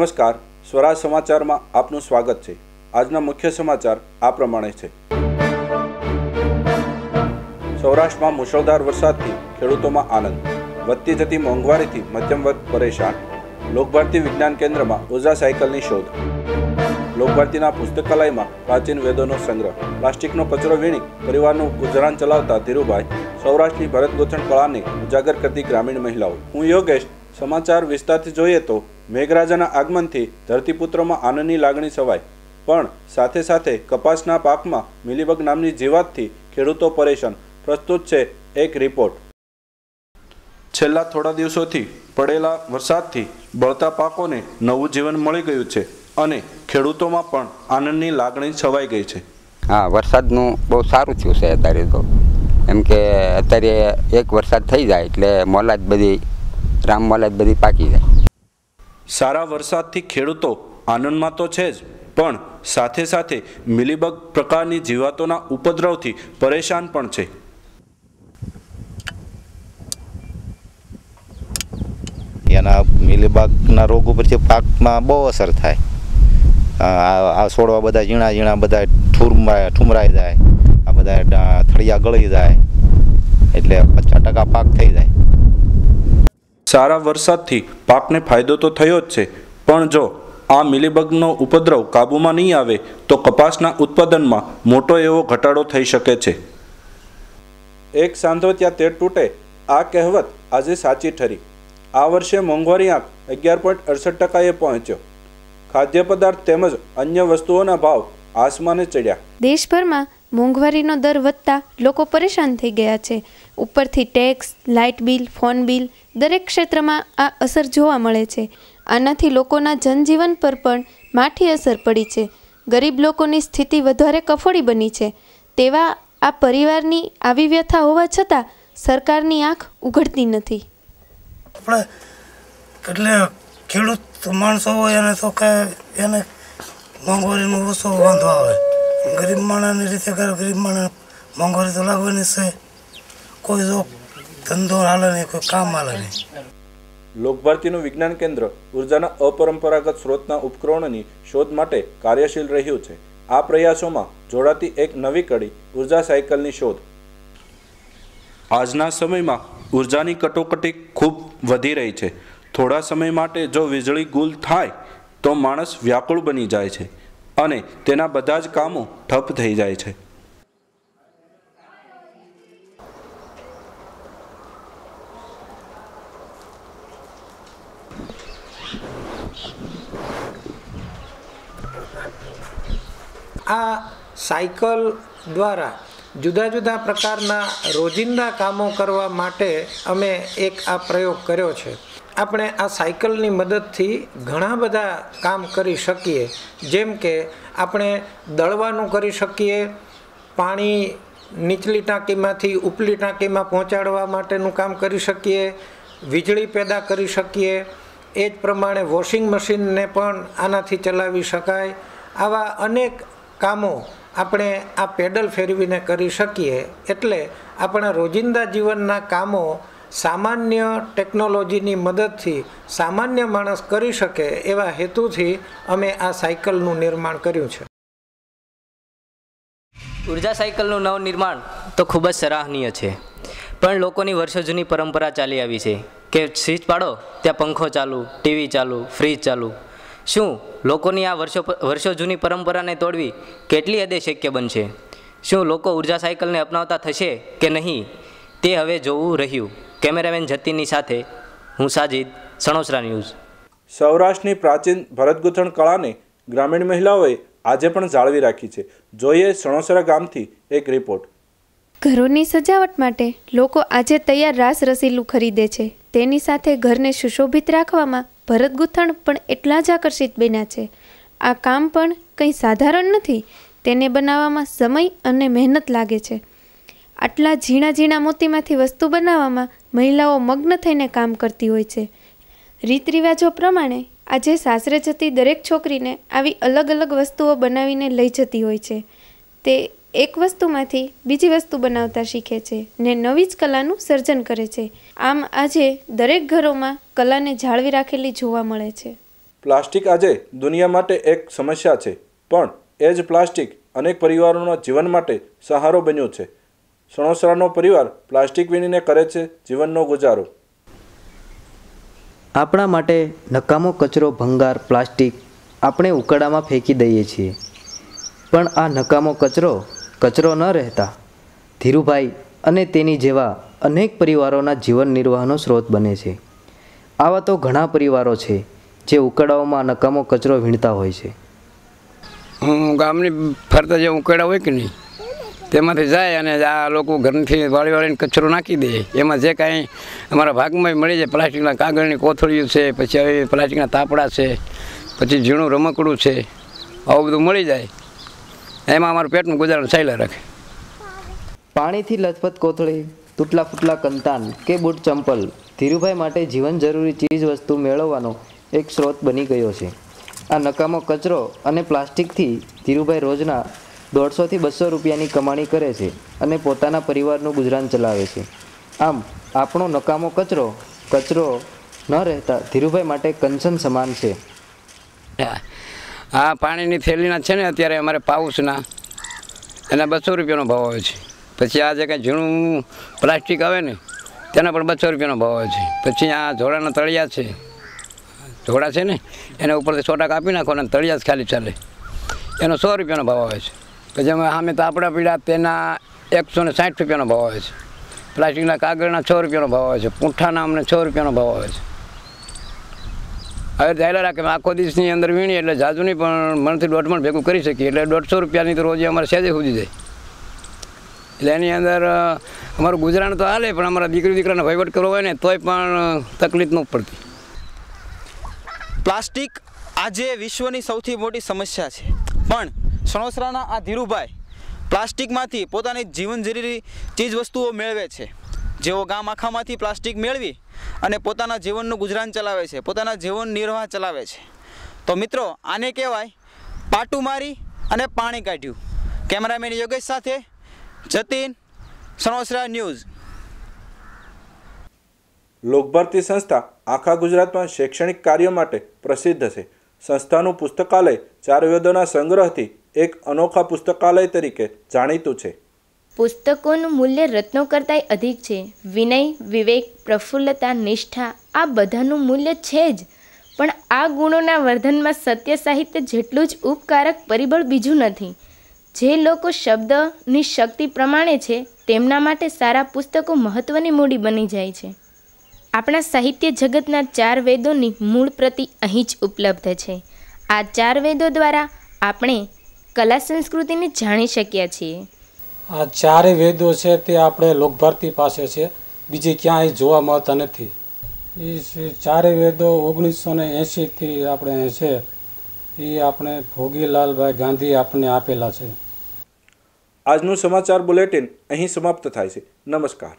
નમસ્કાર, સ્વરાજ સમાચારમાં આપનું સ્વાગત છે। આજના મુખ્ય સમાચાર આ પ્રમાણે છે। સૌરાષ્ટ્રમાં મુશળધાર વરસાદથી ખેડૂતોમાં આનંદ, વધતી જતી મોંઘવારીથી મધ્યમ વર્ગ પરેશાન। લોકભારતી વિજ્ઞાન કેન્દ્રમાં ઉર્જા સાયકલની શોધ। લોકભારતીના પુસ્તકાલયમાં પ્રાચીન વેદોનો સંગ્રહ। પ્લાસ્ટિકનો કચરો વીણી પરિવારનું ગુજરાન ચલાવતા ધીરુભાઈ। સૌરાષ્ટ્રની ભરત ગૂંથણ કળાને ઉજાગર કરતી ગ્રામીણ મહિલાઓ। હું યોગેશ। સમાચાર વિસ્તારથી જોઈએ તો મેઘરાજાના આગમનથી ધરતીપુત્રોમાં આનંદની લાગણી છવાઈ, પણ સાથે સાથે કપાસના પાકમાં મિલીબગ નામની જીવાતથી ખેડૂતો પરેશાન। પ્રસ્તુત છે એક રિપોર્ટ। છેલ્લા થોડા દિવસોથી પડેલા વરસાદથી બળતા પાકોને નવું જીવન મળી ગયું છે અને ખેડૂતોમાં પણ આનંદની લાગણી છવાઈ ગઈ છે। હા, વરસાદનું બહુ સારું થયું છે અત્યારે તો, એમ કે અત્યારે એક વરસાદ થઈ જાય એટલે મોલાદ બધી રામ મોલાદ બધી પાકી જાય। સારા વરસાદથી ખેડૂતો આનંદમાં તો છે જ, પણ સાથે સાથે મિલીબગ પ્રકારની જીવાતોના ઉપદ્રવથી પરેશાન પણ છે। એના મિલીબગના રોગ ઉપરથી પાકમાં બહુ અસર થાય। આ છોડવા બધા ઝીણા ઝીણા બધા ઠુમરાઈ જાય, આ બધા થળિયા ગળી જાય, એટલે 50% પાક થઈ જાય। સારા વરસાદથી પાકને ફાયદો તો થયો જ છે, પણ જો આ મિલીબગનો ઉપદ્રવ કાબૂમાં નહીં આવે તો કપાસના ઉત્પાદનમાં મોટો એવો ઘટાડો થઈ શકે છે। એક સાંધો ત્યાં તેર તૂટે, આ કહેવત આજે સાચી ઠરી। આ વર્ષે મોંઘવારી આંક 11.68%એ પહોંચ્યો। ખાદ્ય પદાર્થ તેમજ અન્ય વસ્તુઓના ભાવ આસમાને ચડ્યા। દેશભરમાં મોંઘવારીનો દર વધતા લોકો પરેશાન થઈ ગયા છે। ઉપરથી tax, light bill, phone bill, દરેક ક્ષેત્રમાં આ અસર જોવા મળે છે। આનાથી લોકોના જનજીવન પર પણ માઠી અસર પડી છે। ગરીબ લોકોની સ્થિતિ વધારે કફોડી બની છે। તેવા આ પરિવારની આવી વ્યથા હોવા છતાં સરકારની આંખ ઉઘડતી નથી। આપણે એટલે ખેડૂત માણસો હોય એને તો કે એને મોંઘવારીનો ઓછો વાંધો આવે, ગરીબ માણસની રીતે ગરીબ માણસ મોંઘવારી તો લાગવાની છે। કોઈ જો ધંધો હાલે નહીં, કોઈ કામ હાલે નહીં। લોકભારતીનું વિજ્ઞાન કેન્દ્ર ઉર્જાના અપરંપરાગત સ્ત્રોતના ઉપકરણોની શોધ માટે કાર્યશીલ રહ્યું છે। આ પ્રયાસોમાં જોડાતી એક નવી કડી ઉર્જા સાયકલની શોધ। આજના સમયમાં ઉર્જાની કટોકટી ખૂબ વધી રહી છે। થોડા સમય માટે જો વીજળી ગુલ થાય તો માણસ વ્યાકુળ બની જાય છે અને તેના બધા જ કામો ઠપ થઈ જાય છે। આ સાયકલ દ્વારા જુદા જુદા પ્રકારના રોજિંદા કામો કરવા માટે અમે એક આ પ્રયોગ કર્યો છે। આપણે આ સાયકલની મદદથી ઘણા બધા કામ કરી શકીએ, જેમ કે આપણે દળવાનું કરી શકીએ, પાણી નીચલી ટાંકીમાંથી ઉપલી ટાંકીમાં પહોંચાડવા માટેનું કામ કરી શકીએ, વીજળી પેદા કરી શકીએ। એ જ પ્રમાણે વોશિંગ મશીનને પણ આનાથી ચલાવી શકાય। આવા અનેક કામો આપણે આ પેડલ ફેરવીને કરી શકીએ, એટલે આપણા રોજિંદા જીવનના કામો સામાન્ય ટેકનોલોજીની મદદથી સામાન્ય માણસ કરી શકે એવા હેતુથી અમે આ સાયકલનું નિર્માણ કર્યું છે। ઉર્જા સાયકલનું નવનિર્માણ તો ખૂબ જ સરાહનીય છે, પણ લોકોની વર્ષો જૂની પરંપરા ચાલી આવી છે કે સ્વિચ પાડો ત્યાં પંખો ચાલુ, ટીવી ચાલુ, ફ્રીજ ચાલુ। શું લોકોની આ વર્ષો જૂની પરંપરાને તોડવી કેટલી હદે શક્ય બનશે? શું લોકો ઉર્જા સાયકલને અપનાવતા થશે કે નહીં, તે હવે જોવું રહ્યું। કેમેરામેન જતીનની સાથે હું સાજિદ, સણોસરા ન્યૂઝ। સૌરાષ્ટ્રની પ્રાચીન ભરતગૂંથણ કળાને ગ્રામીણ મહિલાઓએ આજે પણ જાળવી રાખી છે। જોઈએ સણોસરા ગામથી એક રિપોર્ટ। ઘરોની સજાવટ માટે લોકો આજે તૈયાર રાસ રસીલું ખરીદે છે। તેની સાથે ઘરને સુશોભિત રાખવામાં ભરતગૂંથણ પણ એટલા જ આકર્ષિત બન્યા છે। આ કામ પણ કંઈ સાધારણ નથી। તેને બનાવવામાં સમય અને મહેનત લાગે છે। આટલા ઝીણા ઝીણા મોતીમાંથી વસ્તુ બનાવવામાં મહિલાઓ મગ્ન થઈને કામ કરતી હોય છે। રીત રિવાજો પ્રમાણે આજે સાસરે જતી દરેક છોકરીને આવી અલગ અલગ વસ્તુઓ બનાવીને લઈ જતી હોય છે। તે એક વસ્તુમાંથી બીજી વસ્તુ બનાવતા શીખે છે ને નવી જ કલાનું સર્જન કરે છે। આમ આજે દરેક ઘરોમાં કલાને જાળવી રાખેલી જોવા મળે છે। પ્લાસ્ટિક આજે દુનિયા માટે એક સમસ્યા છે, પણ એ જ પ્લાસ્ટિક અનેક પરિવારોના જીવન માટે સહારો બન્યો છે. સણોસરાનો પરિવાર પ્લાસ્ટિક વીણીને કરે છે જીવનનો ગુજારો. આપણા માટે નકામો કચરો ભંગાર પ્લાસ્ટિક આપણે ઉકરડામાં ફેંકી દઈએ છીએ, પણ આ નકામો કચરો ન રહેતા ધીરુભાઈ અને તેની જેવા અનેક પરિવારોના જીવન નિર્વાહનો સ્ત્રોત બને છે. આવા તો ઘણા પરિવારો છે જે ઉકરડાઓમાં નકામો કચરો વીણતા હોય છે. હું ગામની ફરતા જે ઉકરડા હોય કે નહીં તેમાંથી જાય અને આ લોકો ઘરથી વાળીને કચરો નાખી દે. એમાં જે કાંઈ અમારા ભાગમાં મળી જાય, પ્લાસ્ટિકના કાગળની કોથળીઓ છે, પછી આવી પ્લાસ્ટિકના તાપડા છે, પછી ઝીણું રમકડું છે, આવું બધું મળી જાય. એમાં અમારું પેટનું ગુજારણ ચાલ્યા રાખે. પાણીથી લથપથ કોથળી, તૂટલા ફૂટલા કંતાન કે બૂટ ચંપલ ધીરુભાઈ માટે જીવન જરૂરી ચીજ વસ્તુ મેળવવાનો એક સ્ત્રોત બની ગયો છે. આ નકામો કચરો અને પ્લાસ્ટિકથી ધીરુભાઈ રોજના 150 થી 200 રૂપિયાની કમાણી કરે છે અને પોતાના પરિવારનું ગુજરાન ચલાવે છે. આમ આપણો નકામો કચરો ન રહેતા ધીરુભાઈ માટે કંચન સમાન છે. આ પાણીની થેલીના છે ને અત્યારે અમારે પાઉસના એના 200 રૂપિયાનો ભાવ આવે છે. પછી આ જે કાંઈ ઝીણું પ્લાસ્ટિક આવે ને તેના પણ 200 રૂપિયાનો ભાવ આવે છે. પછી આ ઝોડાના તળિયા છે, ઝોડા છે ને એના ઉપરથી છોટા કાપી નાખો અને તળિયા જ ખાલી ચાલે, એનો 100 રૂપિયાનો ભાવ આવે છે. પછી અમે સામે તાપડા પીડા તેના 160 રૂપિયાનો ભાવ આવે છે. પ્લાસ્ટિકના કાગળના 6 રૂપિયાનો ભાવ આવે છે. પૂંઠાના અમને 6 રૂપિયાનો ભાવ આવે છે. હવે ચાલ્યા રાખે આખો દિવસની અંદર વીણી એટલે જાજુની પણ મણથી 1.5 મણ ભેગું કરી શકીએ એટલે 150 રૂપિયાની તો રોજ અમારે સહેજે સુધી જાય. એટલે એની અંદર અમારું ગુજરાન તો હાલે, પણ અમારા દીકરાને વહીવટ કરવો હોય ને તોય પણ તકલીફ ન પડતી. પ્લાસ્ટિક આજે વિશ્વની સૌથી મોટી સમસ્યા છે, પણ સણોસરાના આ ધીરુભાઈ પ્લાસ્ટિકમાંથી પોતાની જીવન જરૂરી ચીજ વસ્તુઓ મેળવે છે. જેઓ ગામ આખામાંથી પ્લાસ્ટિક મેળવી અને પોતાના જીવનનું ગુજરાન ચલાવે છે, પોતાના જીવન નિર્વાહ ચલાવે છે. તો મિત્રો, આને કહેવાય પાટું મારી અને પાણી કાઢ્યું. કેમેરામેન યોગેશ સાથે જતીન, સણોસરા ન્યૂઝ. લોકભારતી સંસ્થા આખા ગુજરાતમાં શૈક્ષણિક કાર્ય માટે પ્રસિદ્ધ છે. સંસ્થાનું પુસ્તકાલય 4 વેદોના સંગ્રહથી એક અનોખા પુસ્તકાલય તરીકે જાણીતું છે. પુસ્તકોનું મૂલ્ય રત્નો કરતાંય અધિક છે. વિનય, વિવેક, પ્રફુલ્લતા, નિષ્ઠા આ બધાનું મૂલ્ય છે જ, પણ આ ગુણોના વર્ધનમાં સત્ય સાહિત્ય જેટલું જ ઉપકારક પરિબળ બીજું નથી. જે લોકો શબ્દની શક્તિ પ્રમાણે છે તેમના માટે સારા પુસ્તકો મહત્ત્વની મૂડી બની જાય છે. આપણા સાહિત્ય જગતના 4 વેદોની મૂળ પ્રતિ અહીં જ ઉપલબ્ધ છે. આ 4 વેદો દ્વારા આપણે કલા સંસ્કૃતિને જાણી શક્યા છીએ. આ 4 વેદો છે તે આપણે લોકભારતી પાસે છે, બીજે ક્યાંય જોવા મળતા નથી. એ 4 વેદો 1980થી આપણે છે, એ આપણે ભોગીલાલભાઈ ગાંધી આપણને આપેલા છે. આજનું સમાચાર બુલેટિન અહીં સમાપ્ત થાય છે. નમસ્કાર.